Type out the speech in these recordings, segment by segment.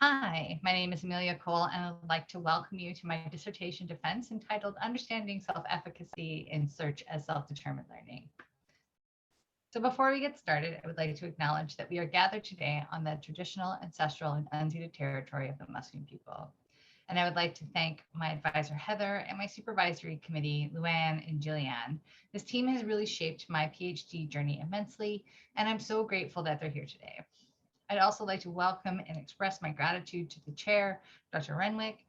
Hi, my name is Amelia Cole, and I'd like to welcome you to my dissertation defense entitled Understanding Self-Efficacy in Search as Self-Determined Learning. So before we get started, I would like to acknowledge that we are gathered today on the traditional, ancestral, and unceded territory of the Musqueam people. And I would like to thank my advisor, Heather, and my supervisory committee, Luann and Jillian. This team has really shaped my PhD journey immensely, and I'm so grateful that they're here today. I'd also like to welcome and express my gratitude to the chair, Dr. Renwick,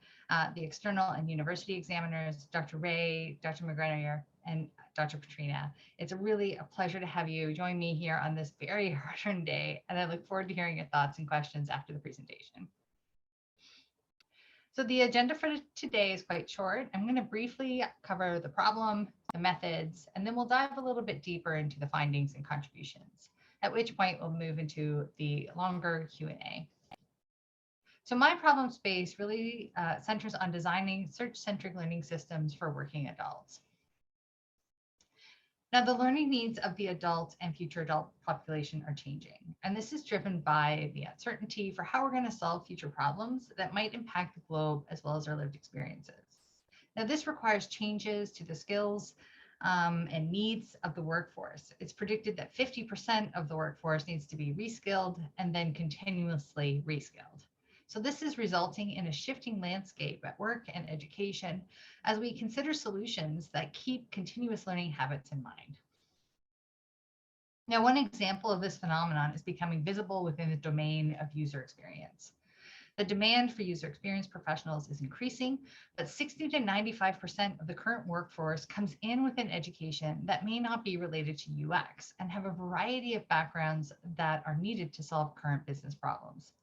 the external and university examiners, Dr. Ray, Dr. McGregor, and Dr. Petrina. It's really a pleasure to have you join me here on this very hard-earned day, and I look forward to hearing your thoughts and questions after the presentation. So the agenda for today is quite short. I'm going to briefly cover the problem, the methods, and then we'll dive a little bit deeper into the findings and contributions, at which point we'll move into the longer Q&A. So my problem space really centers on designing search-centric learning systems for working adults. Now, the learning needs of the adult and future adult population are changing, and this is driven by the uncertainty for how we're going to solve future problems that might impact the globe as well as our lived experiences. Now, this requires changes to the skills and needs of the workforce. It's predicted that 50% of the workforce needs to be reskilled and then continuously reskilled. So this is resulting in a shifting landscape at work and education as we consider solutions that keep continuous learning habits in mind. Now, one example of this phenomenon is becoming visible within the domain of user experience. The demand for user experience professionals is increasing, but 60 to 95% of the current workforce comes in within education that may not be related to UX and have a variety of backgrounds that are needed to solve current business problems.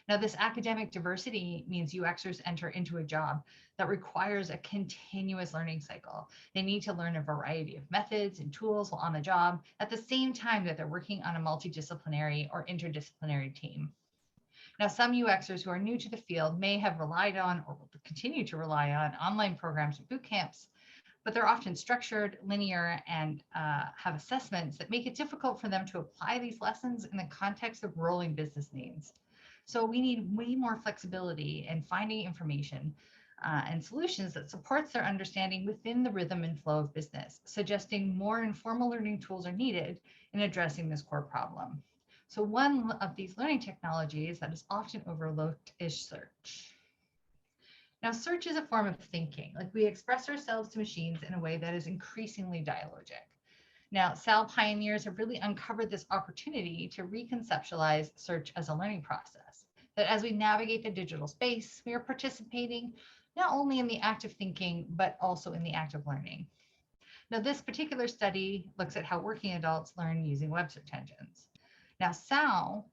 Now, this academic diversity means UXers enter into a job that requires a continuous learning cycle. They need to learn a variety of methods and tools while on the job at the same time that they're working on a multidisciplinary or interdisciplinary team. Now, some UXers who are new to the field may have relied on or will continue to rely on online programs and boot camps, but they're often structured, linear, and have assessments that make it difficult for them to apply these lessons in the context of rolling business needs. So we need way more flexibility in finding information and solutions that supports their understanding within the rhythm and flow of business, suggesting more informal learning tools are needed in addressing this core problem. So one of these learning technologies that is often overlooked is search. Now, search is a form of thinking, like we express ourselves to machines in a way that is increasingly dialogic. Now, SAL pioneers have really uncovered this opportunity to reconceptualize search as a learning process, that as we navigate the digital space, we are participating not only in the act of thinking, but also in the act of learning. Now, this particular study looks at how working adults learn using web search engines. Now, SAL,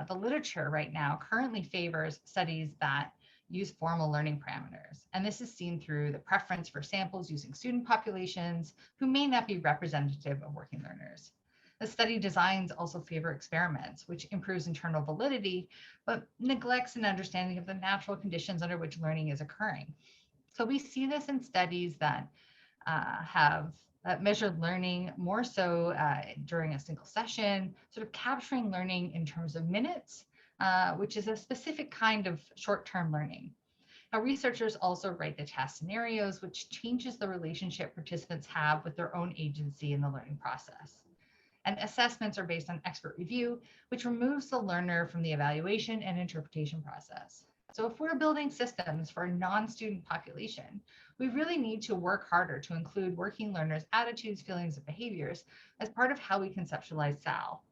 the literature right now currently favors studies that use formal learning parameters. And this is seen through the preference for samples using student populations who may not be representative of working learners. The study designs also favor experiments, which improves internal validity, but neglects an understanding of the natural conditions under which learning is occurring. So we see this in studies that have measured learning more so during a single session, sort of capturing learning in terms of minutes, which is a specific kind of short-term learning. Now, researchers also write the task scenarios, which changes the relationship participants have with their own agency in the learning process. And assessments are based on expert review, which removes the learner from the evaluation and interpretation process. So if we're building systems for a non-student population, we really need to work harder to include working learners' attitudes, feelings, and behaviors as part of how we conceptualize SAL.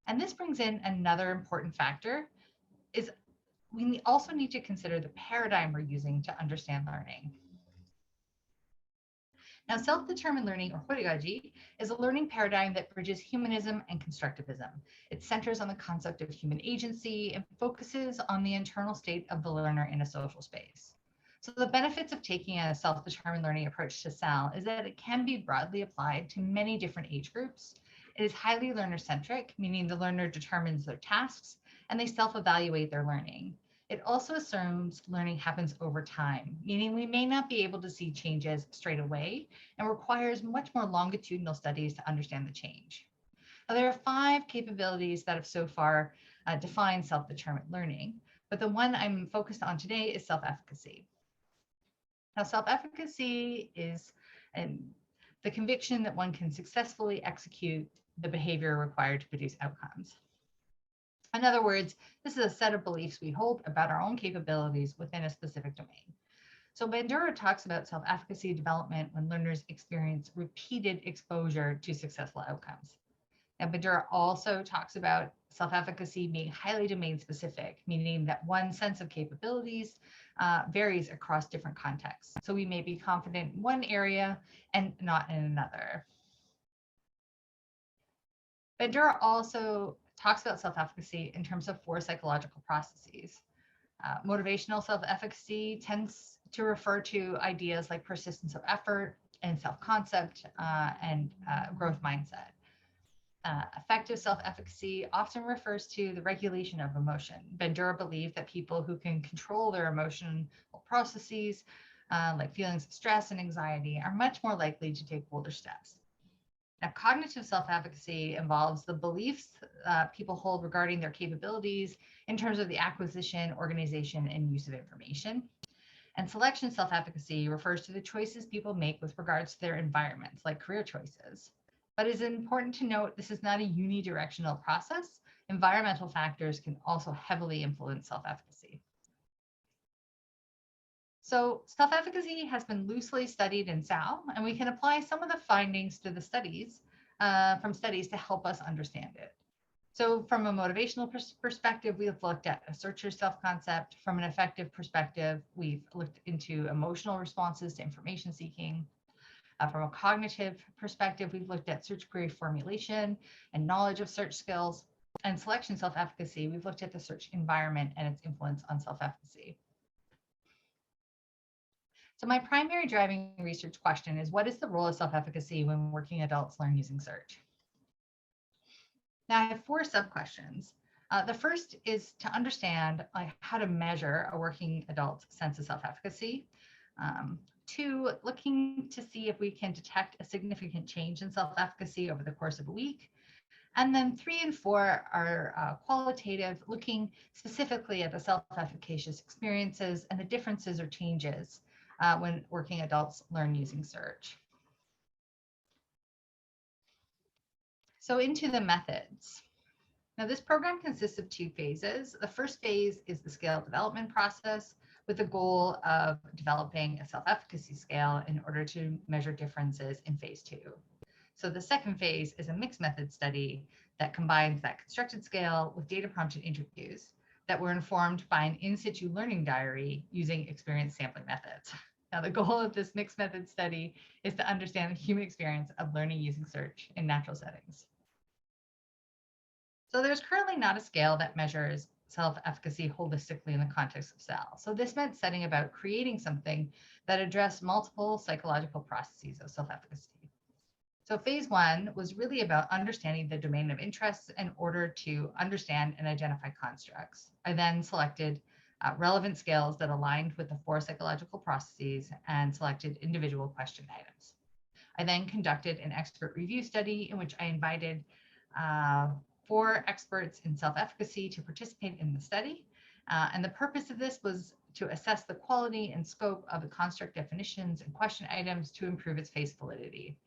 And this brings in another important factor, is we also need to consider the paradigm we're using to understand learning. Now, self-determined learning, or pedagogy, is a learning paradigm that bridges humanism and constructivism. It centers on the concept of human agency and focuses on the internal state of the learner in a social space. So the benefits of taking a self-determined learning approach to SAL is that it can be broadly applied to many different age groups. It is highly learner-centric, meaning the learner determines their tasks and they self-evaluate their learning. It also assumes learning happens over time, meaning we may not be able to see changes straight away and requires much more longitudinal studies to understand the change. Now, there are 5 capabilities that have so far defined self-determined learning. but the one I'm focused on today is self-efficacy. Now, self-efficacy is the conviction that one can successfully execute the behavior required to produce outcomes. In other words, this is a set of beliefs we hold about our own capabilities within a specific domain. So Bandura talks about self-efficacy development when learners experience repeated exposure to successful outcomes. And Bandura also talks about self-efficacy being highly domain-specific, meaning that one sense of capabilities varies across different contexts. So we may be confident in one area and not in another. Bandura also talks about self-efficacy in terms of 4 psychological processes. Motivational self-efficacy tends to refer to ideas like persistence of effort and self-concept and growth mindset. Effective self-efficacy often refers to the regulation of emotion. Bandura believed that people who can control their emotional processes, like feelings of stress and anxiety, are much more likely to take bolder steps. Now, cognitive self-efficacy involves the beliefs people hold regarding their capabilities in terms of the acquisition, organization, and use of information. And selection self-efficacy refers to the choices people make with regards to their environments, like career choices. But it's important to note this is not a unidirectional process. Environmental factors can also heavily influence self-efficacy. So self-efficacy has been loosely studied in SAL, and we can apply some of the findings to the studies from studies to help us understand it. So from a motivational perspective, we have looked at a searcher's self-concept. From an effective perspective, we've looked into emotional responses to information seeking. From a cognitive perspective, we've looked at search query formulation and knowledge of search skills. And selection self-efficacy, we've looked at the search environment and its influence on self-efficacy. So my primary driving research question is, what is the role of self-efficacy when working adults learn using search? Now I have 4 sub-questions. The first is to understand how to measure a working adult's sense of self-efficacy. 2, looking to see if we can detect a significant change in self-efficacy over the course of a week. And then 3 and 4 are qualitative, looking specifically at the self-efficacious experiences and the differences or changes when working adults learn using search. So into the methods. Now this program consists of 2 phases. The first phase is the scale development process with the goal of developing a self-efficacy scale in order to measure differences in phase 2. So the second phase is a mixed method study that combines that constructed scale with data prompted interviews that were informed by an in situ learning diary using experience sampling methods. Now, the goal of this mixed method study is to understand the human experience of learning using search in natural settings. So there's currently not a scale that measures self-efficacy holistically in the context of SAL. So this meant setting about creating something that addressed multiple psychological processes of self-efficacy. So phase 1 was really about understanding the domain of interest in order to understand and identify constructs. I then selected relevant scales that aligned with the 4 psychological processes and selected individual question items. I then conducted an expert review study in which I invited 4 experts in self-efficacy to participate in the study. And the purpose of this was to assess the quality and scope of the construct definitions and question items to improve its face validity.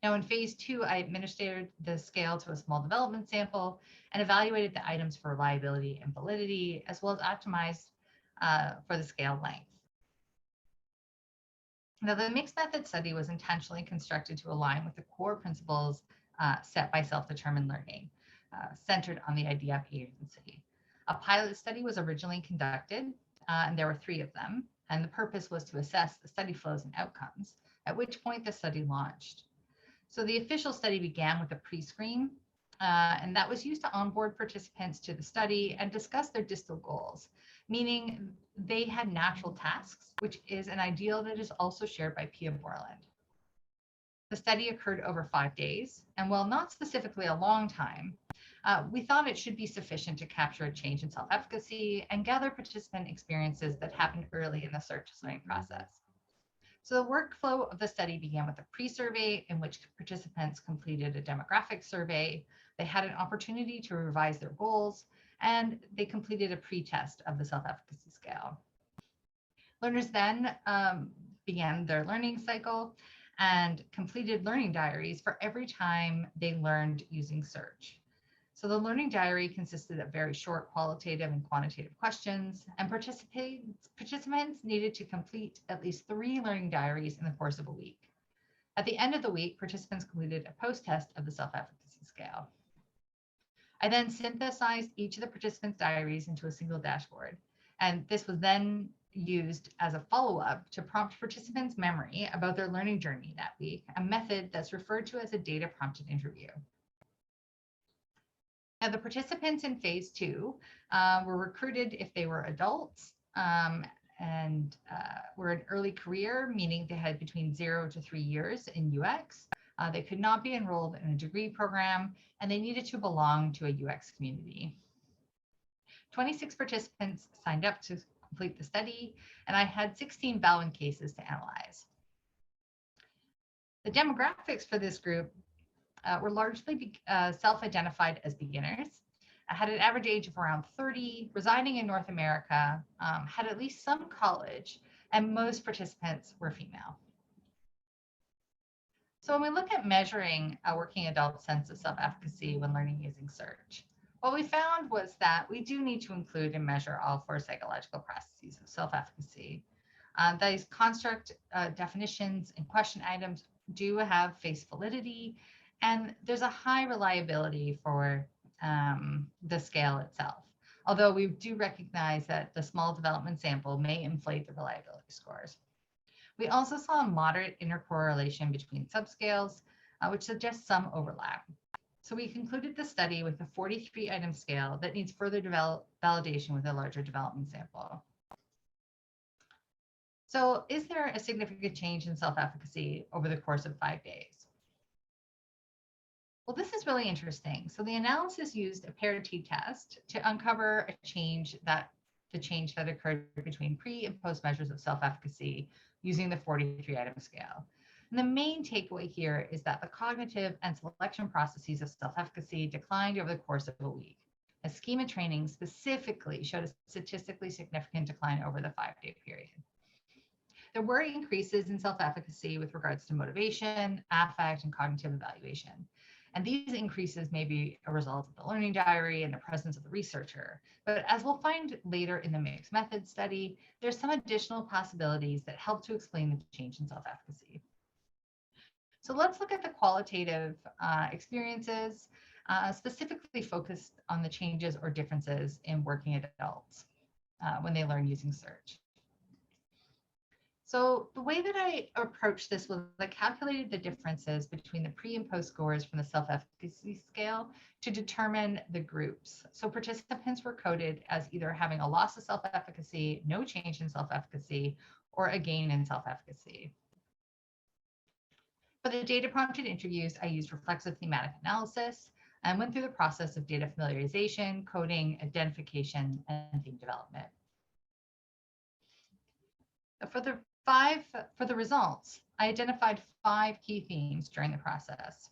Now in phase 2, I administered the scale to a small development sample and evaluated the items for reliability and validity, as well as optimized for the scale length. Now the mixed method study was intentionally constructed to align with the core principles set by self-determined learning, centered on the idea of agency. A pilot study was originally conducted, and there were 3 of them, and the purpose was to assess the study flows and outcomes, at which point the study launched. So the official study began with a pre-screen, and that was used to onboard participants to the study and discuss their distal goals, meaning they had natural tasks, which is an ideal that is also shared by Pia Borland. The study occurred over 5 days, and while not specifically a long time, we thought it should be sufficient to capture a change in self-efficacy and gather participant experiences that happened early in the search learning process. So the workflow of the study began with a pre-survey in which participants completed a demographic survey. They had an opportunity to revise their goals, and they completed a pre-test of the self-efficacy scale. Learners then began their learning cycle and completed learning diaries for every time they learned using search. So the learning diary consisted of very short qualitative and quantitative questions, and participants needed to complete at least 3 learning diaries in the course of a week. At the end of the week, participants completed a post-test of the self-efficacy scale. I then synthesized each of the participants' diaries into a single dashboard, and this was then used as a follow-up to prompt participants' memory about their learning journey that week, a method that's referred to as a data-prompted interview. Now, the participants in phase 2 were recruited if they were adults and were in early career, meaning they had between 0 to 3 years in UX. They could not be enrolled in a degree program, and they needed to belong to a UX community. 26 participants signed up to complete the study, and I had 16 Baldwin cases to analyze. The demographics for this group were largely self-identified as beginners, had an average age of around 30, residing in North America, had at least some college, and most participants were female. So when we look at measuring a working adult sense of self-efficacy when learning using search, what we found was that we do need to include and measure all 4 psychological processes of self-efficacy. These construct definitions and question items do have face validity, and there's a high reliability for the scale itself. Although we do recognize that the small development sample may inflate the reliability scores. We also saw a moderate intercorrelation between subscales, which suggests some overlap. So we concluded the study with a 43-item scale that needs further validation with a larger development sample. So is there a significant change in self-efficacy over the course of 5 days? Well, this is really interesting. So the analysis used a paired t-test to uncover the change that occurred between pre and post measures of self-efficacy using the 43-item scale. And the main takeaway here is that the cognitive and selection processes of self-efficacy declined over the course of a week, as schema training specifically showed a statistically significant decline over the 5-day period. There were increases in self-efficacy with regards to motivation, affect, and cognitive evaluation. And these increases may be a result of the learning diary and the presence of the researcher. But as we'll find later in the mixed method study, there's some additional possibilities that help to explain the change in self-efficacy. So let's look at the qualitative experiences, specifically focused on the changes or differences in working adults when they learn using search. So the way that I approached this was I calculated the differences between the pre and post scores from the self-efficacy scale to determine the groups. So participants were coded as either having a loss of self-efficacy, no change in self-efficacy, or a gain in self-efficacy. For the data prompted interviews, I used reflexive thematic analysis and went through the process of data familiarization, coding, identification, and theme development. For the results, I identified 5 key themes during the process.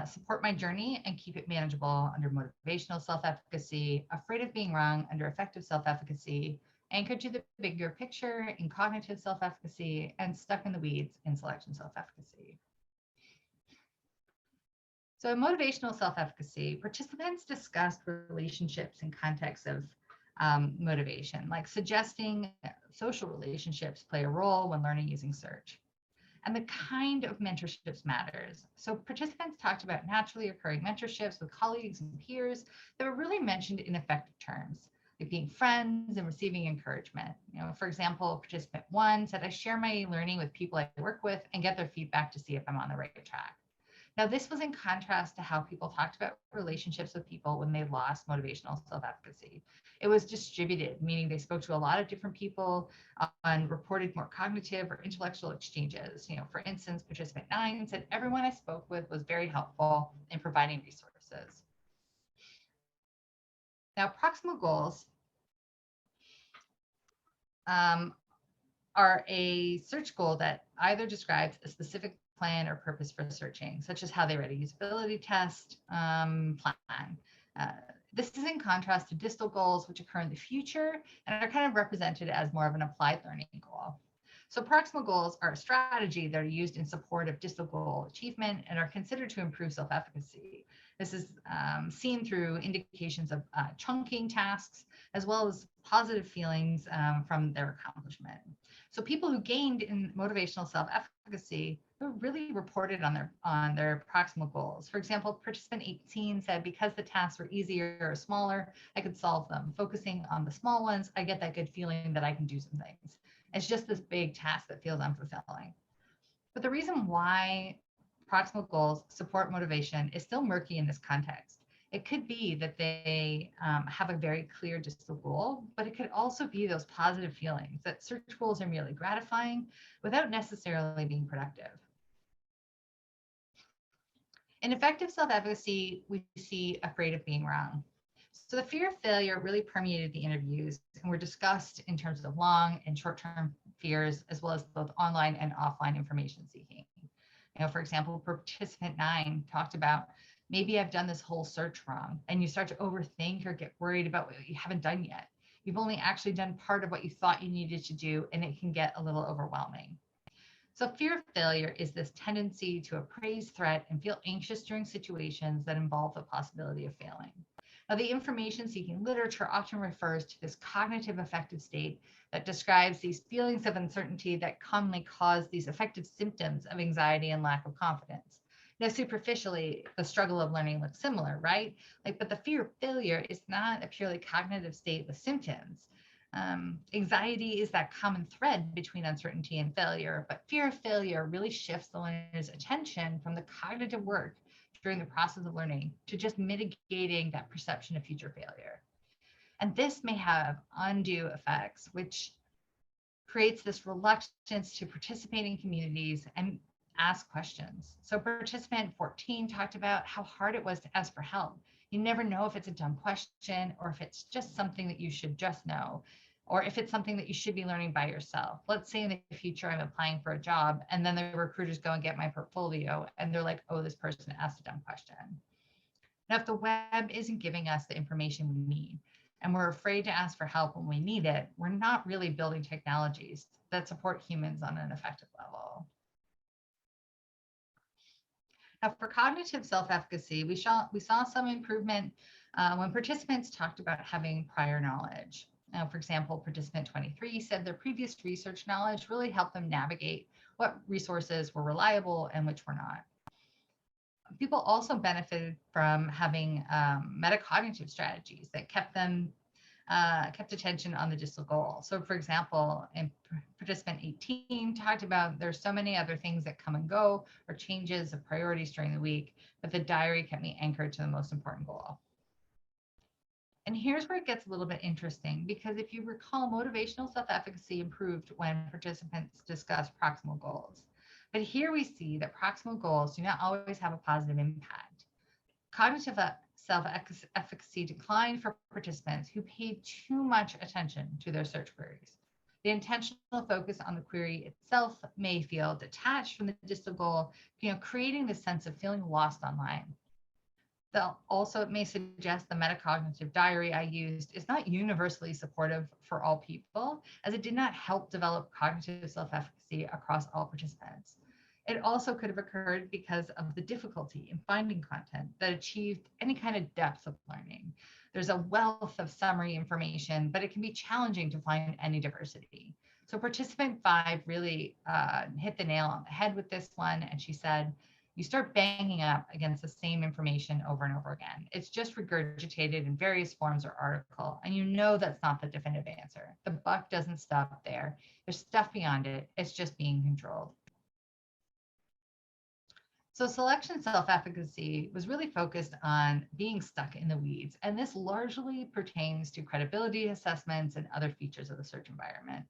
Support my journey and keep it manageable under motivational self-efficacy, afraid of being wrong under effective self-efficacy, anchored to the bigger picture in cognitive self-efficacy, and stuck in the weeds in selection self-efficacy. So in motivational self-efficacy, participants discussed relationships in context of motivation, like suggesting social relationships play a role when learning using search. And the kind of mentorships matters. So participants talked about naturally occurring mentorships with colleagues and peers that were really mentioned in effective terms, like being friends and receiving encouragement. For example, participant 1 said, I share my learning with people I work with and get their feedback to see if I'm on the right track. Now, this was in contrast to how people talked about relationships with people when they lost motivational self-efficacy. It was distributed, meaning they spoke to a lot of different people and reported more cognitive or intellectual exchanges. For instance, participant 9 said, everyone I spoke with was very helpful in providing resources. Now, proximal goals are a search goal that either describes a specific plan or purpose for searching, such as how they write a usability test plan. This is in contrast to distal goals, which occur in the future and are kind of represented as more of an applied learning goal. So proximal goals are a strategy that are used in support of distal goal achievement and are considered to improve self-efficacy. This is seen through indications of chunking tasks, as well as positive feelings from their accomplishment. So people who gained in motivational self-efficacy really reported on their proximal goals. For example, participant 18 said, because the tasks were easier or smaller, I could solve them. Focusing on the small ones, I get that good feeling that I can do some things. It's just this big task that feels unfulfilling. But the reason why proximal goals support motivation is still murky in this context. It could be that they have a very clear distal goal, but it could also be those positive feelings that search goals are merely gratifying without necessarily being productive. In effective self-efficacy, we see afraid of being wrong. So the fear of failure really permeated the interviews and were discussed in terms of long and short-term fears, as well as both online and offline information seeking. For example, participant 9 talked about, maybe I've done this whole search wrong, and you start to overthink or get worried about what you haven't done yet. You've only actually done part of what you thought you needed to do, and it can get a little overwhelming. So fear of failure is this tendency to appraise threat and feel anxious during situations that involve the possibility of failing. Now, the information seeking literature often refers to this cognitive affective state that describes these feelings of uncertainty that commonly cause these affective symptoms of anxiety and lack of confidence. Now, superficially, the struggle of learning looks similar, right? But the fear of failure is not a purely cognitive state with symptoms. Anxiety is that common thread between uncertainty and failure, but fear of failure really shifts the learner's attention from the cognitive work during the process of learning to just mitigating that perception of future failure. And this may have undue effects, which creates this reluctance to participate in communities and ask questions. So participant 14 talked about how hard it was to ask for help. You never know if it's a dumb question or if it's just something that you should just know, or if it's something that you should be learning by yourself. Let's say in the future I'm applying for a job and then the recruiters go and get my portfolio and they're like, oh, this person asked a dumb question. Now, if the web isn't giving us the information we need and we're afraid to ask for help when we need it, we're not really building technologies that support humans on an effective level. Now, for cognitive self-efficacy, we saw some improvement when participants talked about having prior knowledge. Now, for example, participant 23 said their previous research knowledge really helped them navigate what resources were reliable and which were not. People also benefited from having metacognitive strategies that kept attention on the distal goal. So for example, in participant 18 talked about there's so many other things that come and go or changes of priorities during the week, but the diary kept me anchored to the most important goal. And here's where it gets a little bit interesting, because if you recall, motivational self-efficacy improved when participants discussed proximal goals. But here we see that proximal goals do not always have a positive impact. Cognitive self-efficacy declined for participants who paid too much attention to their search queries. The intentional focus on the query itself may feel detached from the distal goal, creating this sense of feeling lost online. Also, it may suggest the metacognitive diary I used is not universally supportive for all people, as it did not help develop cognitive self-efficacy across all participants. It also could have occurred because of the difficulty in finding content that achieved any kind of depth of learning. There's a wealth of summary information, but it can be challenging to find any diversity. So participant 5 really hit the nail on the head with this one, and she said, you start banging up against the same information over and over again. It's just regurgitated in various forms or article, and you know that's not the definitive answer. The buck doesn't stop there. There's stuff beyond it. It's just being controlled. So selection self-efficacy was really focused on being stuck in the weeds, and this largely pertains to credibility assessments and other features of the search environment.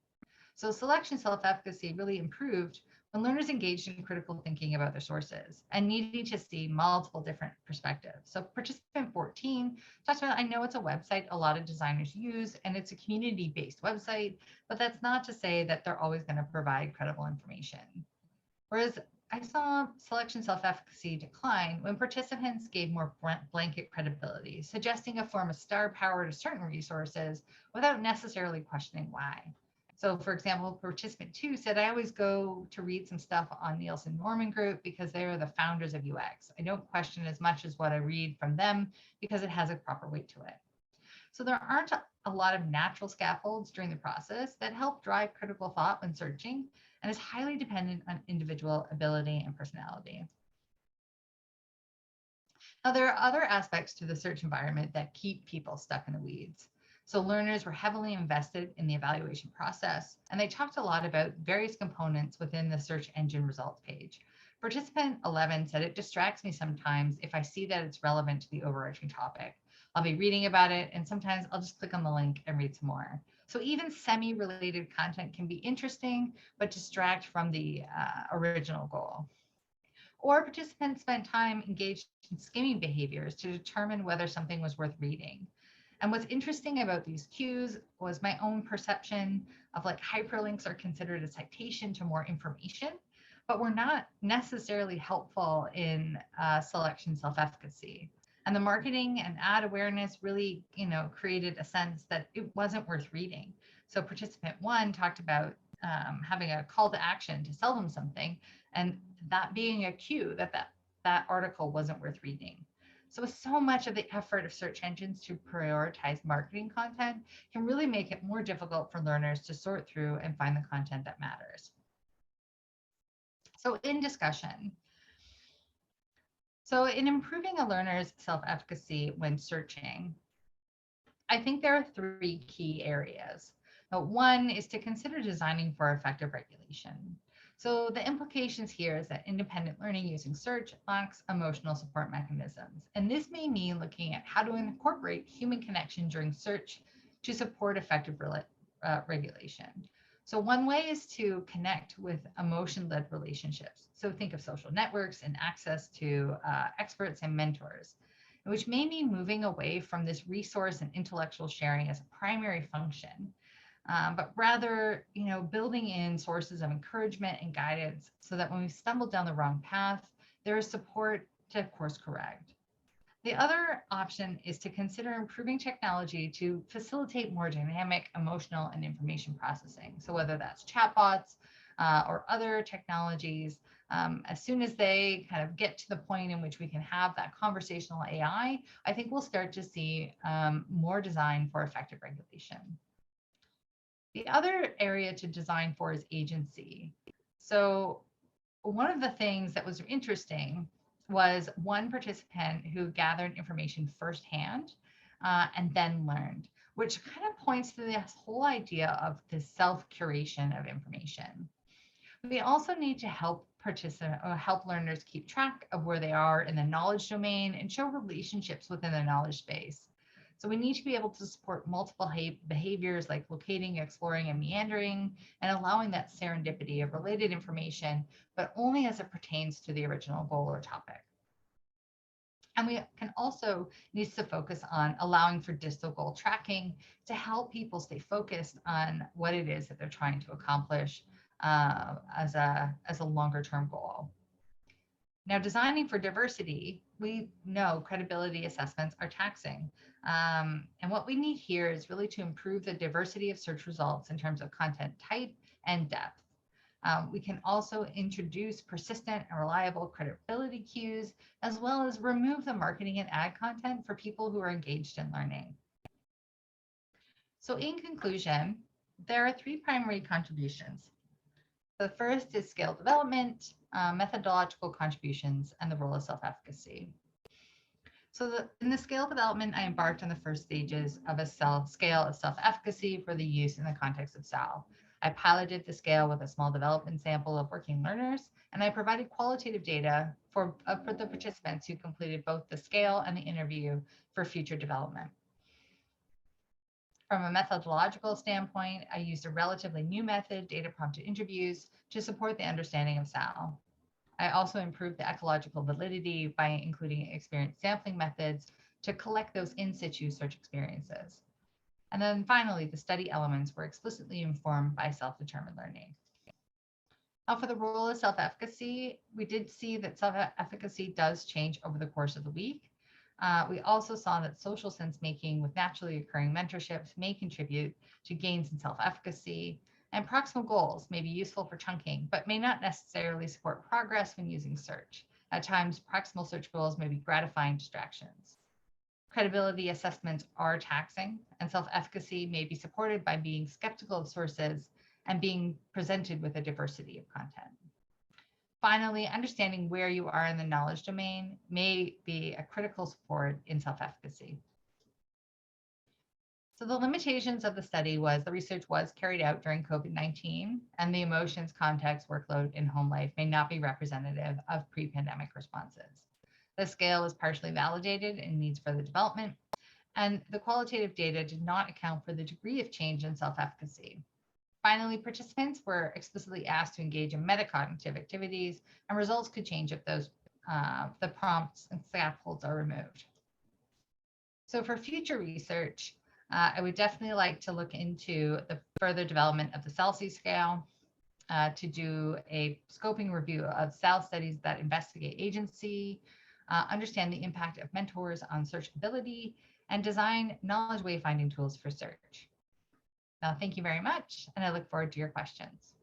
So selection self-efficacy really improved when learners engaged in critical thinking about their sources and needing to see multiple different perspectives. So participant 14 talked about, I know it's a website a lot of designers use, and it's a community-based website, but that's not to say that they're always going to provide credible information. Whereas I saw selection self-efficacy decline when participants gave more blanket credibility, suggesting a form of star power to certain resources without necessarily questioning why. So, for example, participant 2 said, I always go to read some stuff on Nielsen Norman Group because they are the founders of UX. I don't question as much as what I read from them because it has a proper weight to it. So there aren't a lot of natural scaffolds during the process that help drive critical thought when searching, and is highly dependent on individual ability and personality. Now, there are other aspects to the search environment that keep people stuck in the weeds. So learners were heavily invested in the evaluation process, and they talked a lot about various components within the search engine results page. Participant 11 said, it distracts me sometimes if I see that it's relevant to the overarching topic. I'll be reading about it, and sometimes I'll just click on the link and read some more. So even semi-related content can be interesting, but distract from the original goal. Or participants spent time engaged in skimming behaviors to determine whether something was worth reading. And what's interesting about these cues was my own perception of like hyperlinks are considered a citation to more information, but were not necessarily helpful in selection self-efficacy. And the marketing and ad awareness really, created a sense that it wasn't worth reading. So participant 1 talked about having a call to action to sell them something, and that being a cue that article wasn't worth reading. So much of the effort of search engines to prioritize marketing content can really make it more difficult for learners to sort through and find the content that matters. So in discussion, so in improving a learner's self-efficacy when searching, I think there are 3 key areas. One is to consider designing for effective regulation. So the implications here is that independent learning using search lacks emotional support mechanisms. And this may mean looking at how to incorporate human connection during search to support effective regulation. So one way is to connect with emotion-led relationships. So think of social networks and access to experts and mentors, which may mean moving away from this resource and intellectual sharing as a primary function. But rather, building in sources of encouragement and guidance so that when we stumble down the wrong path, there is support to course correct. The other option is to consider improving technology to facilitate more dynamic, emotional, and information processing. So whether that's chatbots or other technologies, as soon as they kind of get to the point in which we can have that conversational AI, I think we'll start to see more design for effective regulation. The other area to design for is agency. So one of the things that was interesting was one participant who gathered information firsthand and then learned, which kind of points to this whole idea of the self-curation of information. We also need to help learners keep track of where they are in the knowledge domain and show relationships within the knowledge space. So we need to be able to support multiple behaviors like locating, exploring, and meandering, and allowing that serendipity of related information, but only as it pertains to the original goal or topic. And we can also need to focus on allowing for distal goal tracking to help people stay focused on what it is that they're trying to accomplish as a longer term goal. Now, designing for diversity, we know credibility assessments are taxing. And what we need here is really to improve the diversity of search results in terms of content type and depth. We can also introduce persistent and reliable credibility cues, as well as remove the marketing and ad content for people who are engaged in learning. So in conclusion, there are 3 primary contributions. The first is skill development, methodological contributions, and the role of self-efficacy. So in the scale development, I embarked on the first stages of a scale of self-efficacy for the use in the context of SAL. I piloted the scale with a small development sample of working learners, and I provided qualitative data for the participants who completed both the scale and the interview for future development. From a methodological standpoint, I used a relatively new method, data prompted interviews, to support the understanding of SAL. I also improved the ecological validity by including experience sampling methods to collect those in situ search experiences. And then finally, the study elements were explicitly informed by self-determined learning. Now, for the role of self-efficacy, we did see that self-efficacy does change over the course of the week. We also saw that social sense making with naturally occurring mentorships may contribute to gains in self-efficacy, and proximal goals may be useful for chunking, but may not necessarily support progress when using search. At times, proximal search goals may be gratifying distractions. Credibility assessments are taxing, and self-efficacy may be supported by being skeptical of sources and being presented with a diversity of content. Finally, understanding where you are in the knowledge domain may be a critical support in self-efficacy. So the limitations of the study was the research was carried out during COVID-19, and the emotions, context, workload, and home life may not be representative of pre-pandemic responses. The scale is partially validated and needs further development, and the qualitative data did not account for the degree of change in self-efficacy. Finally, participants were explicitly asked to engage in metacognitive activities, and results could change if those the prompts and scaffolds are removed. So for future research, I would definitely like to look into the further development of the Celsius scale, to do a scoping review of SAL studies that investigate agency, understand the impact of mentors on searchability, and design knowledge wayfinding tools for search. Now, thank you very much, and I look forward to your questions.